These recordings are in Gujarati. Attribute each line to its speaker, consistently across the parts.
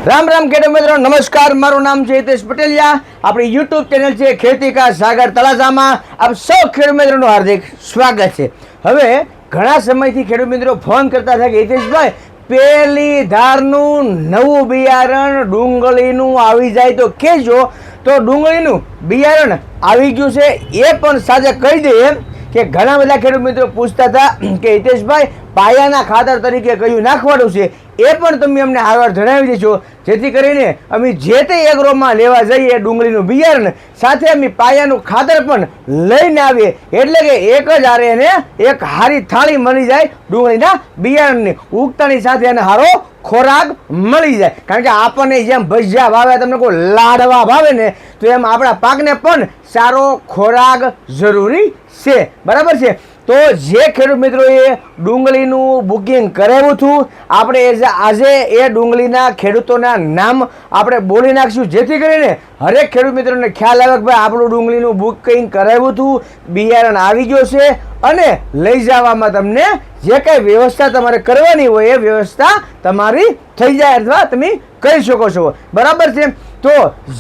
Speaker 1: રામ રામ ખેડૂત મિત્રો, નમસ્કાર. મારું નામ છે હિતેશ પટેલિયા. આપણી યુટ્યુબ ચેનલ છે ખેતી કા સાગર તળાજામાં આપ સૌ ખેડૂત મિત્રોનું હાર્દિક સ્વાગત છે. હવે ઘણા સમયથી ખેડૂત મિત્રો ફોન કરતા હતા કે હિતેશભાઈ, પહેલી ધારનું નવું બિયારણ ડુંગળીનું આવી જાય તો કહેજો. તો ડુંગળીનું બિયારણ આવી ગયું છે એ પણ સાથે કહી દઈએ કે ઘણા બધા ખેડૂત મિત્રો પૂછતા હતા કે હિતેશભાઈ, પાયાના ખાતર તરીકે કયું નાખવાનું છે એ પણ તમે અમને આગળ જણાવી દેજો, જેથી કરીને અમે જે તે એગ્રોમાં લેવા જઈએ ડુંગળીનું બિયારણ સાથે અમે પાયાનું ખાતર પણ લઈને આવીએ, એટલે કે એક જ હારે એને એક હારી થાળી મળી જાય ડુંગળીના બિયારણની ઉગતાની સાથે એને સારો ખોરાક મળી જાય. કારણ કે આપણને જેમ ભજીયા ભાવે, તમને કોઈ લાડવા ભાવે ને, તો એમ આપણા પાકને પણ સારો ખોરાક જરૂરી છે. બરાબર છે. તો જે ખેડૂત મિત્રોએ ડુંગળીનું બુકિંગ કરાવ્યું હતું, આપણે આજે એ ડુંગળીના ખેડૂતોના નામ આપણે બોલી નાખશું, જેથી કરીને હરેક ખેડૂત મિત્રોને ખ્યાલ આવે કે ભાઈ આપણું ડુંગળીનું બુકિંગ કરાવ્યું હતું, બિયારણ આવી ગયો છે અને લઈ જવામાં તમને જે કંઈ વ્યવસ્થા તમારે કરવાની હોય એ વ્યવસ્થા તમારી થઈ જાય અથવા તમે કરી શકો છો. બરાબર છે. તો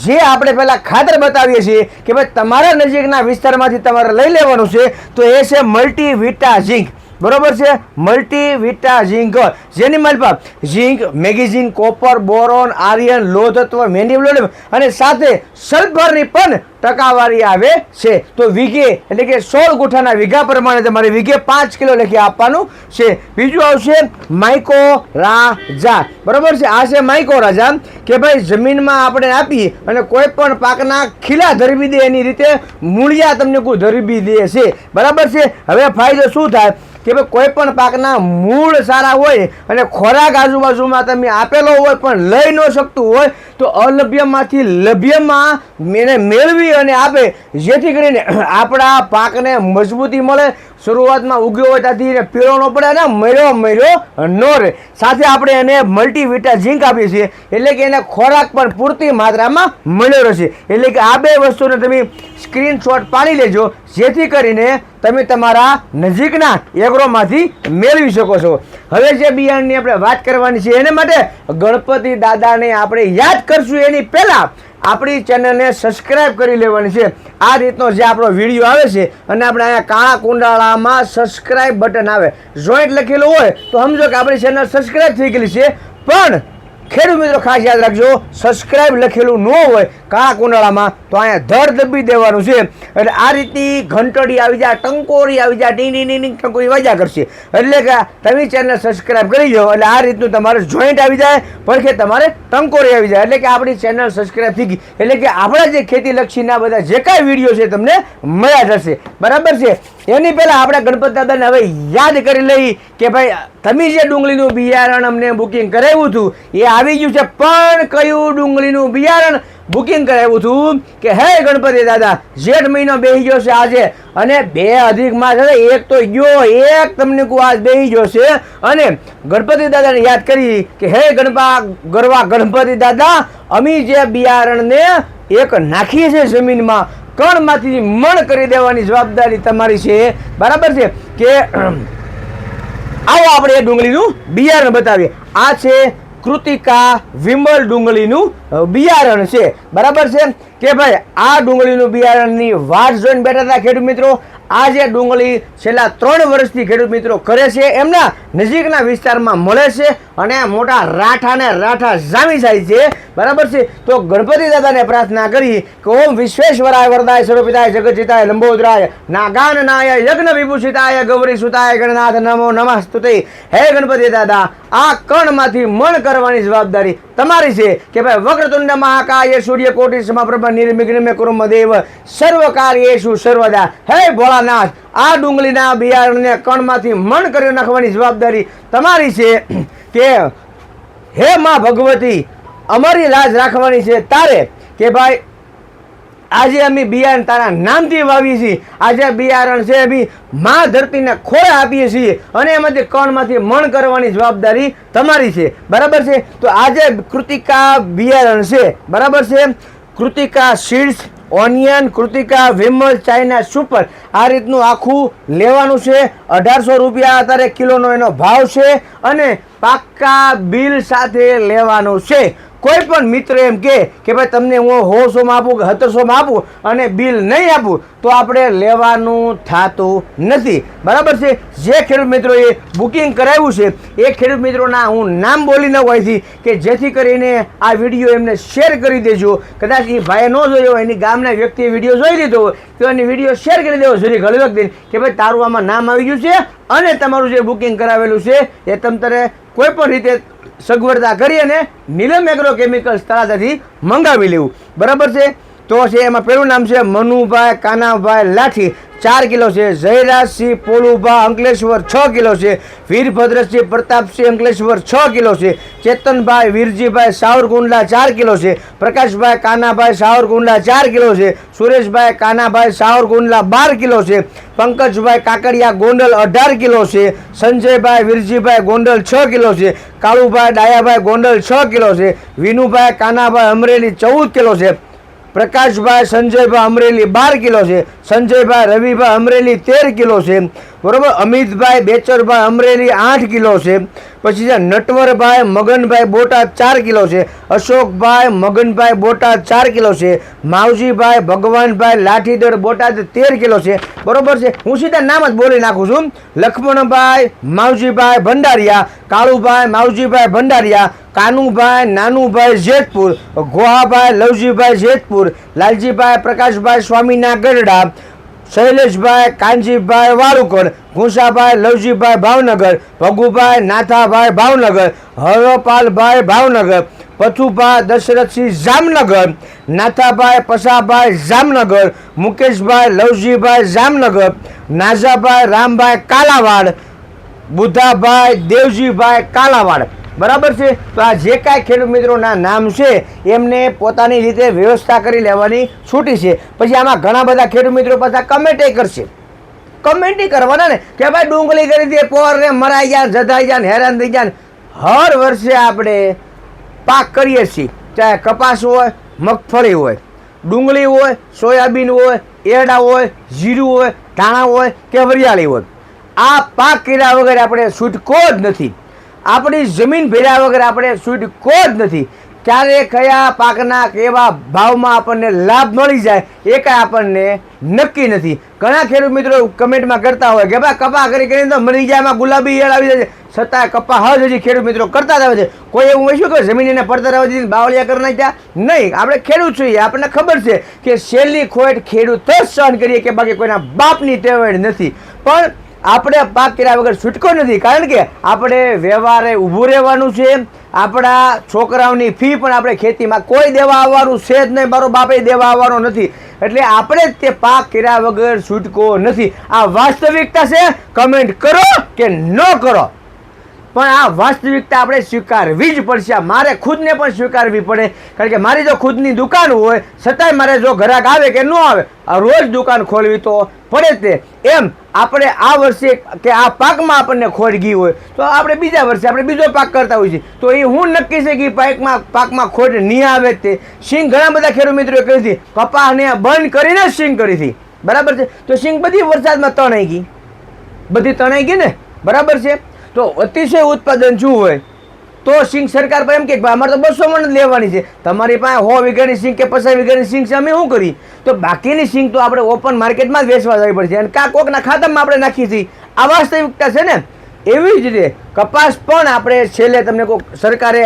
Speaker 1: જે આપણે પહેલાં ખાતર બતાવીએ છીએ કે ભાઈ તમારા નજીકના વિસ્તારમાંથી તમારે લઈ લેવાનું છે, તો એ છે મલ્ટીવિટા ઝીંક. બરોબર છે. મલ્ટીવિટા ઝીંક, જેની માલપા ઝીંક, મેગ્નેશિયમ, કોપર, બોરોન, આયર્ન, લોહ તત્વ, મેગ્નેશિયમ અને સાથે સલ્ફરની પણ ટકાવારી આવે છે. તો વીઘે એટલે કે 16 ગુઠાના વીઘા પ્રમાણે તમારે વીઘે 5 કિલો લખી આપવાનું છે. બીજું આવશે માઇકો રાજા. બરોબર છે. આ છે માઇકો રાજા કે ભાઈ જમીનમાં આપણે આપી અને કોઈ પણ પાકના ખીલા ધરબી દે એની રીતે મૂળિયા તમને કોઈ ધરબી દે છે. બરાબર છે. હવે ફાયદો શું થાય કે ભાઈ કોઈ પણ પાકના મૂળ સારા હોય અને ખોરાક આજુબાજુમાં તમે આપેલો હોય પણ લઈ ન શકતું હોય, તો અલભ્યમાંથી લભ્યમાં એને મેળવી અને આપે, જેથી કરીને આપણા પાકને મજબૂતી મળે. શરૂઆતમાં ઉગ્યો હોય ત્યાંથી એને પીળો ન પડે અને મર્યો ન રહે. સાથે આપણે એને મલ્ટીવિટા ઝીંક આપીએ છીએ, એટલે કે એને ખોરાક પણ પૂરતી માત્રામાં મળ્યો રહેશે. એટલે કે આ બે વસ્તુને તમે સ્ક્રીનશોટ પાડી લેજો, જેથી કરીને તમે તમારા નજીકના એગ્રોમાંથી મેળવી શકો છો. હવે જે બિયારણની આપણે વાત કરવાની છે એને માટે ગણપતિ દાદાને આપણે યાદ કરશું એની પહેલાં આપણી ચેનલને સબસ્ક્રાઈબ કરી લેવાની છે. આ રીતનો જે આપણો વિડીયો આવે છે અને આપણે અહીંયા કાળા કુંડાળામાં સબસ્ક્રાઈબ બટન આવે, જોઈન્ટ લખેલું હોય તો સમજો કે આપણી ચેનલ સબસ્ક્રાઈબ થઈ ગયેલી છે. પણ ખેડૂત મિત્રો ખાસ યાદ રાખજો, સબસ્ક્રાઈબ લખેલું ન હોય કાળા કુંડાળામાં તો અહીંયા ધડ દબી દેવાનું છે. એટલે આ રીતની ઘંટડી આવી જાય, ટંકોરી આવી જાય, ટીંગ ટીંગ ટીંગ ટંકોરી વાજ્યા કરશે. એટલે કે તમે ચેનલ સબસ્ક્રાઈબ કરી લો એટલે આ રીતનું તમારે જોઈન્ટ આવી જાય, પડખે તમારે ટંકોરી આવી જાય, એટલે કે આપણી ચેનલ સબસ્ક્રાઈબ થઈ ગઈ. એટલે કે આપણા જે ખેતીલક્ષીના બધા જે કાંઈ વિડીયો છે તમને મળ્યા જશે. બરાબર છે. એની પહેલાં આપણે ગણપત દાદાને હવે યાદ કરી લઈ કે ભાઈ તમે જે ડુંગળીનું બિયારણ અમને બુકિંગ કરાવ્યું હતું એ આવી ગયું છે. પણ કયું ડુંગળીનું બિયારણ બુકિંગ કરાવ્યું હતું કે હે ગણપતિ દાદા, જેઠ મહિનો બેસી ગયો છે આજે અને 2 અધિક માસ એક તો ગયો, એક તમને આજ બેસી ગયો છે. અને ગણપતિ દાદાને યાદ કરી કે હે ગણપતિ દાદા, અમે જે બિયારણને એક નાખીએ છીએ જમીનમાં, કણમાંથી મણ કરી દેવાની જવાબદારી તમારી છે. બરાબર છે. કે આવો આપણે એ ડુંગળીનું બિયારણ બતાવીએ. આ છે કૃતિકા વિમલ ડુંગળીનું બિયારણ છે. બરાબર છે કે ભાઈ આ ડુંગળીનું બિયારણની વાટ જોઈને બેઠા હતા ખેડૂત મિત્રો. આ જે ડુંગળી છેલ્લા 3 વર્ષથી ખેડૂત મિત્રો કરે છે, એમના નજીકના વિસ્તારમાં મળે છે અને મોટા રાઠા જામી જાય છે. બરાબર છે. તો ગણપતિ દાદાને પ્રાર્થના કરી કે ઓમ વિશ્વેશ્વરાય વરદાય સર્વપિતાય જગતજીતાય લંબોદરાય નાગાનનાય યજ્ઞ વિભૂષિતાય ગૌરી સુતાય ગણનાથ નમો નમસ્તુતે. હે ગણપતિ દાદા, આ કણમાંથી મણ કરવાની જવાબદારી તમારી છે કે ભાઈ વક્રતુંડ મહાકાય સૂર્યકોટિ સમપ્રભ નિર્વિઘ્ન કુરુ દેવ સર્વ કાર્યેષુ સર્વદા. હે ભોળાનાથ, આ ડુંગળીના બિયારણને કણમાંથી મણ કરી નાખવાની જવાબદારી તમારી છે. કે હે માં ભગવતી, અમારી લાજ રાખવાની છે તારે કે ભાઈ આજે અમે બિયારણ તારા નામથી વાવીએ છીએ. આજે બિયારણ છે અમે મા ધરતીને ખોળે આપીએ છીએ અને એમાંથી કણમાંથી મણ કરવાની જવાબદારી તમારી છે. બરાબર છે. તો આજે કૃતિકા બિયારણ છે. બરાબર છે. Kritika seeds, onion, Kritika Vimal, China super, આ રીતનું આખું લેવાનું છે. 1800 રૂપિયા અત્યારે કિલોનો એનો ભાવ છે અને પાક્કા બિલ સાથે લેવાનું છે. કોઈ પણ મિત્ર એમ કે ભાઈ તમને હું 100 આપું કે 1700 આપું અને બિલ નહીં આપું તો આપણે લેવાનું થતું નથી. બરાબર છે. જે ખેડૂત મિત્રોએ બુકિંગ કરાવ્યું છે એ ખેડૂત મિત્રોના હું નામ બોલી ન હોયથી કે જેથી કરીને આ વિડીયો એમને શેર કરી દેજો. કદાચ એ ભાઈએ ન જોયો હોય, એની ગામના વ્યક્તિએ વિડીયો જોઈ લીધો હોય તો એની વિડીયો શેર કરી દેવો જરી ઘણી વખત કે ભાઈ તારું આમાં નામ આવી ગયું છે અને તમારું જે બુકિંગ કરાવેલું છે એ તમતારે કોઈ પણ રીતે સગવડતા કરી અને નીલમ એગ્રો કેમિકલ્સ તળાજાથી મંગાવી લેવું. બરાબર છે. તો છે એમાં પહેલું નામ છે મનુભાઈ કાનાભાઈ લાઠી 4 કિલો છે. જયરાજસિંહ પોલુભા અંકલેશ્વર 6 કિલો છે. વીરભદ્રસિંહ પ્રતાપસિંહ અંકલેશ્વર 6 કિલો છે. ચેતનભાઈ વીરજીભાઈ સાવરકુંડલા 4 કિલો છે. પ્રકાશભાઈ કાનાભાઈ સાવરકુંડલા 4 કિલો છે. સુરેશભાઈ કાનાભાઈ સાવરકુંડલા 12 કિલો છે. પંકજભાઈ કાકડિયા ગોંડલ 18 કિલો છે. સંજયભાઈ વીરજીભાઈ ગોંડલ 6 કિલો છે. કાળુભાઈ ડાયાભાઈ ગોંડલ 6 કિલો છે. વિનુભાઈ કાનાભાઈ અમરેલી 14 કિલો છે. પ્રકાશભાઈ સંજયભાઈ અમરેલી 12 કિલો છે. સંજયભાઈ રવિભાઈ અમરેલી 13 કિલો છે. બરોબર. અમિતભાઈ બેચરભાઈ અમરેલી 8 કિલો છે. પછી છે નટવરભાઈ મગનભાઈ બોટાદ 4 કિલો છે. અશોકભાઈ મગનભાઈ બોટાદ 4 કિલો છે. માવજીભાઈ ભગવાનભાઈ લાઠીદળ બોટાદ 13 કિલો છે. બરોબર છે. હું સીધા નામ જ બોલી નાખું છું. લક્ષ્મણભાઈ માવજીભાઈ ભંડારિયા, કાળુભાઈ માવજીભાઈ ભંડારિયા, કાનુભાઈ નાનુભાઈ જેતપુર, ગોહાભાઈ લવજીભાઈ જેતપુર, લાલજીભાઈ પ્રકાશભાઈ સ્વામીના ગરડા, શૈલેષભાઈ કાનજીભાઈ વાળુકર, ઘુસાભાઈ લવજીભાઈ ભાવનગર, ભગુભાઈ નાથાભાઈ ભાવનગર, હરપાલભાઈ ભાવનગર, પથુભાઈ દશરથસિંહ જામનગર, નાથાભાઈ પસાભાઈ જામનગર, મુકેશભાઈ લવજીભાઈ જામનગર, નાઝાભાઈ રામભાઈ કાલાવાડ, બુધાભાઈ દેવજીભાઈ કાલાવાડ. બરાબર છે. તો આ જે કાંઈ ખેડૂત મિત્રોના નામ છે એમને પોતાની રીતે વ્યવસ્થા કરી લેવાની છૂટી છે. પછી આમાં ઘણા બધા ખેડૂત મિત્રો પાછા કમેન્ટ કરશે. કમેન્ટ કરવાના ને કે ભાઈ ડુંગળી કરી દે, પોરને મરાઈ જાય, જધાઈ જાય, હેરાન થઈ જાય. હર વર્ષે આપણે પાક કરીએ છીએ, ચાહે કપાસ હોય, મગફળી હોય, ડુંગળી હોય, સોયાબીન હોય, એરડા હોય, જીરું હોય, ધાણા હોય કે વરિયાળી હોય. આ પાક કર્યા વગર આપણે છૂટકો જ નથી. આપણી જમીન ભેર્યા વગર આપણે છૂટકો જ નથી. ક્યારે કયા પાકના કેવા ભાવમાં આપણને લાભ મળી જાય એ કાંઈ આપણને નક્કી નથી. ઘણા ખેડૂત મિત્રો કમેન્ટમાં કરતા હોય કે ભાઈ કપા કરી કરીને તો મરી જાય, એમાં ગુલાબી ઈયળ આવી જાય, છતાં કપા હજી ખેડૂત મિત્રો કરતા જ આવે છે. કોઈ એવું શું કે જમીન એને પડતર આવી દીધી, બાવળિયા કરી નાખ્યા? નહીં. આપણે ખેડૂત છીએ, આપણને ખબર છે કે છેલ્લી ખોટ ખેડૂત જ સહન કરીએ કે બાકી કોઈના બાપની ટેવાડ નથી. પણ આપણે પાક કર્યા વગર છૂટકો નથી. કારણ કે આપણે વ્યવહારે ઊભું રહેવાનું છે. આપણા છોકરાઓની ફી પણ આપણે ખેતીમાં કોઈ દેવા આવવાનું છે જ નહીં, મારો બાપે દેવા આવવાનો નથી. એટલે આપણે જ તે પાક કર્યા વગર છૂટકો નથી. આ વાસ્તવિકતા છે. કમેન્ટ કરો કે ન કરો, પણ આ વાસ્તવિકતા આપણે સ્વીકારવી જ પડશે. મારે ખુદને પણ સ્વીકારવી પડે. કારણ કે મારી જો ખુદની દુકાન હોય છતાંય મારે જો ગ્રાહક આવે કે ન આવે, આ રોજ દુકાન ખોલવી તો પડે તે. એમ આપણે આ વર્ષે કે આ પાકમાં આપણને ખોટ ગઈ હોય તો આપણે બીજા વર્ષે આપણે બીજો પાક કરતા હોઈએ છીએ. તો એ હું નક્કી છે કે પાકમાં ખોટ નહીં આવે તે. સિંગ ઘણા બધા ખેડૂત મિત્રોએ કરી હતી, કપાસને બંધ કરીને સિંગ કરી હતી. બરાબર છે. તો સિંગ બધી વરસાદમાં તણાઈ ગઈ, બધી તણાઈ ગઈ ને. બરાબર છે. તો અતિશય ઉત્પાદન શું હોય તો સિંગ સરકાર પર એમ કે અમારે તો 200 મણ લેવાની છે, તમારી પાસે 100 વીઘાની સિંગ કે 50 વીઘાની સિંગ છે, અમે શું કરી? તો બાકીની સિંગ તો આપણે ઓપન માર્કેટમાં જ વેચવા જવી પડશે અને કોકના ખાતામાં આપણે નાખી છીએ. આ વાસ્તવિકતા છે ને. એવી જ રીતે કપાસ પણ આપણે છેલ્લે તમને કોઈ સરકારે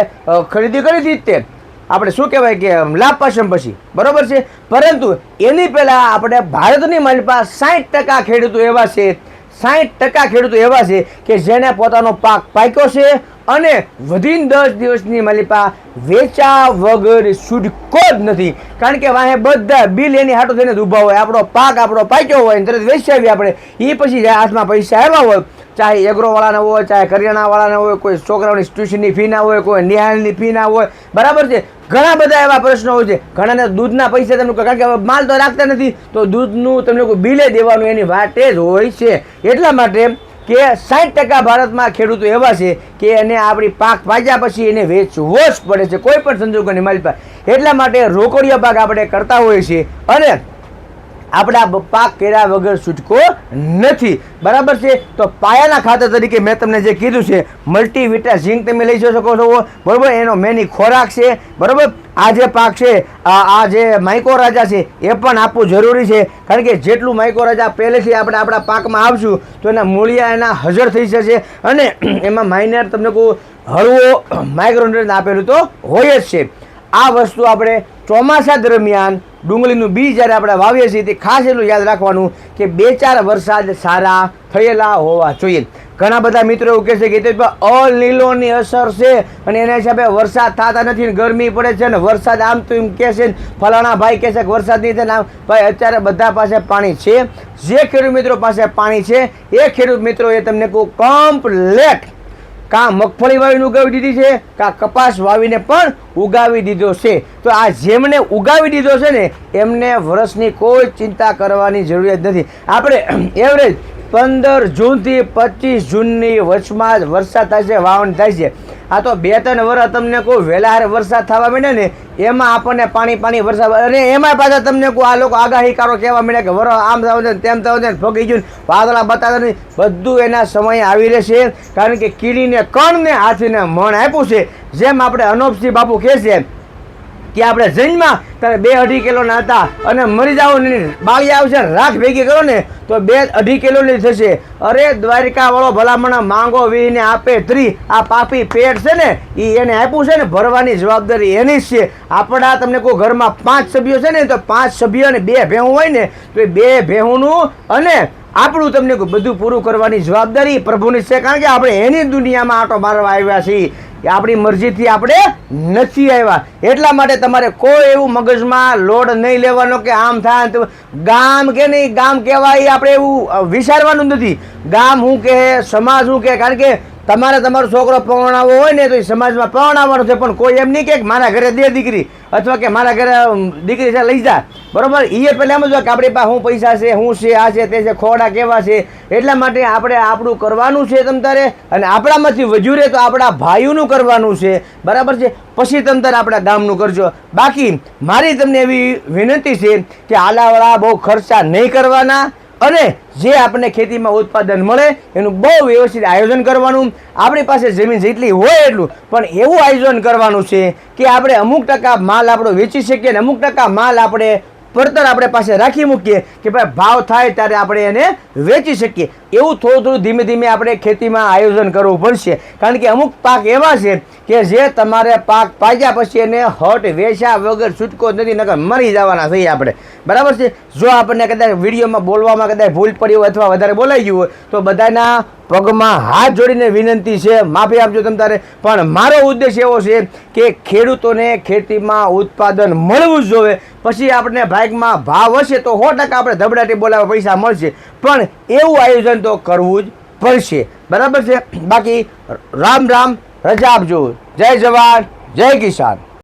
Speaker 1: ખરીદી કરી હતી તે આપણે શું કહેવાય કે લાભ પાસમ પછી. બરાબર છે. પરંતુ એની પહેલાં આપણે ભારતની માલિપા 60% ખેડૂતો એવા છે, 60% ખેડૂતો એવા છે કે જેને પોતાનો પાક પાક્યો છે અને વધીને 10 દિવસની માલિપા વેચા વગર છૂટકો જ નથી. કારણ કે વાહે બધા બિલ એની હાટો થઈને ઊભા હોય. આપણો પાક આપણો પાક્યો હોય તરત વેચી આવીએ આપણે, એ પછી હાથમાં પૈસા આવ્યા હોય, ચાહે એગ્રોવાળાના હોય, ચાહે કરિયાણાવાળાના હોય, કોઈ છોકરાઓની ટ્યુશનની ફી ના હોય, કોઈ નિહાળની ફી ના હોય. બરાબર છે. ઘણા બધા એવા પ્રશ્નો હોય છે. ઘણાને દૂધના પૈસા તમને, કારણ કે માલ તો રાખતા નથી તો દૂધનું તમને કોઈ બિલે દેવાનું એની વાટે જ હોય છે. એટલા માટે કે 60% ભારતમાં ખેડૂતો એવા છે કે એને આપણી પાક પાક્યા પછી એને વેચવો જ પડે છે કોઈ પણ સંજોગોની માલિપા. એટલા માટે રોકડિયા પાક આપણે કરતા હોઈએ છીએ અને આપણા પાક કર્યા વગર છૂટકો નથી, બરાબર છે. તો પાયાના ખાતર તરીકે મેં તમને જે કીધું છે મલ્ટીવિટા ઝીંક તમે લઈ શકો છો, બરાબર. એનો મેની ખોરાક છે, બરાબર. આ જે પાક છે, આ જે માઇકોરાજા છે એ પણ આપવું જરૂરી છે, કારણ કે જેટલું માઇકોરાજા પહેલેથી આપણે આપણા પાકમાં આપશું તો એના મૂળિયા એના હાજર થઈ જશે, અને એમાં માઇનર તમને કહું હળવો માઇક્રોન્યુટ્રન્ટ આપેલું તો હોય જ છે. આ વસ્તુ આપણે ચોમાસા દરમિયાન ડુંગળીનું બી જ્યારે આપણે વાવીએ છીએ તે ખાસ એટલું યાદ રાખવાનું કે 2-4 વરસાદ સારા થયેલા હોવા જોઈએ. ઘણા બધા મિત્રો એવું કહે છે કે અલ નીલોની અસર છે અને એના હિસાબે વરસાદ થતા નથી ને ગરમી પડે છે ને વરસાદ આમ તો એમ કહે છે, ફલાણા ભાઈ કહે છે કે વરસાદ નહીં થાય ને. ભાઈ અત્યારે બધા પાસે પાણી છે. જે ખેડૂત મિત્રો પાસે પાણી છે એ ખેડૂત મિત્રો એ તમને કહું કમ્પ્લેટ કાં મગફળી વાવીને ઉગાવી દીધી છે, કાં કપાસ વાવીને પણ ઉગાવી દીધો છે. તો આ જેમને ઉગાવી દીધો છે ને એમને વર્ષની કોઈ ચિંતા કરવાની જરૂરિયાત નથી. આપણે એવરેજ 15 જૂનથી 25 જૂનની વચમાં જ વરસાદ થાય છે, વાવણ થાય છે. આ તો 2-3 વર્ષ તમને કહું વહેલા વરસાદ થવા માંડે ને એમાં આપણને પાણી વરસાદ, અને એમાં પાછા તમને કહું આ લોકો આગાહીકારો કહેવા માંડ્યા કે વરસ આમ થવું છે તેમ થવું છે, ફગી ગયું વાદળા બતાવતા નથી. બધું એના સમયે આવી રહેશે, કારણ કે કીડીને કણને હાથીને મણ આપ્યું છે. જેમ આપણે અનોપસિંહ બાપુ કહે છે કે આપણે જન્મમાં ત્યારે 2-2.5 કિલોના હતા અને મરી જાઓ ને બાળી આવશે રાખ ભેગી કરો ને તો 2-2.5 કિલોની થશે. અરે દ્વારિકાવાળો ભલામણ માંગો વીને આપે ત્રી, આ પાપી પેટ છે ને એ એને આપ્યું છે ને ભરવાની જવાબદારી એની જ છે. આપણા તમને કોઈ ઘરમાં 5 સભ્યો છે ને તો 5 સભ્યો અને 2 ભેહું હોય ને તો એ 2 ભેહુંનું અને આપણું તમને બધું પૂરું કરવાની જવાબદારી પ્રભુની છે, કારણ કે આપણે એની દુનિયામાં આંટો મારવા આવ્યા છીએ, આપણી મરજીથી આપણે નથી આવ્યા. એટલા માટે તમારે કોઈ એવું મગજમાં લોડ નહીં લેવાનો કે આમ થાય ગામ કે નહીં ગામ કહેવાય આપણે એવું વિચારવાનું નથી. ગામ શું કહે, સમાજ શું કહે, કારણ કે તમારે તમારો છોકરો પરણાવવો હોય ને તો એ સમાજમાં પરણાવવાનો છે, પણ કોઈ એમ નહીં કે મારા ઘરે દે દીકરી અથવા કે મારા ઘરે દીકરી છે લઈ જા, બરોબર. એ પહેલાં એમ જ કે આપણી પાસે શું પૈસા છે, શું છે, આ છે તે છે, ખોડા કેવા છે. એટલા માટે આપણે આપણું કરવાનું છે તમ તારે, અને આપણામાંથી વધ્યું રહે તો આપણા ભાઈઓનું કરવાનું છે, બરાબર છે. પછી તમ તારે આપણા ગામનું કરજો. બાકી મારી તમને એવી વિનંતી છે કે આલાવાળા બહુ ખર્ચા નહીં કરવાના, અને જે આપણને ખેતીમાં ઉત્પાદન મળે એનું બહુ વ્યવસ્થિત આયોજન કરવાનું. આપણી પાસે જમીન જેટલી હોય એટલું, પણ એવું આયોજન કરવાનું છે કે આપણે અમુક ટકા માલ આપણો વેચી શકીએ અને અમુક ટકા માલ આપણે પડતર આપણે પાસે રાખી મૂકીએ કે ભાઈ ભાવ થાય ત્યારે આપણે એને વેચી શકીએ. એવું થોડું ધીમે ધીમે આપણે ખેતીમાં આયોજન કરવું પડશે, કારણ કે અમુક પાક એવા છે કે જે તમારે પાક પાક્યા પછી એને હટ વેચ્યા વગર છૂટકો નથી, નકર મરી જવાના થઈ આપણે, બરાબર છે. જો આપણને કદાચ વિડીયોમાં બોલવામાં કદાચ ભૂલ પડી હોય અથવા વધારે બોલાઈ ગયું હોય તો બધાના પગમાં હાથ જોડીને વિનંતી છે, માફી આપજો તમ તારે. પણ મારો ઉદ્દેશ એવો છે કે ખેડૂતોને ખેતીમાં ઉત્પાદન મળવું જ જોઈએ. પછી આપણે ભાગમાં ભાવ હશે તો 100% આપણે ધબડાટી બોલાવવા પૈસા મળશે, પણ એવું આયોજન તો કરવું જ પડશે, બરાબર છે. બાકી રામ રામ, રજા આપજો. જય જવાન જય કિસાન.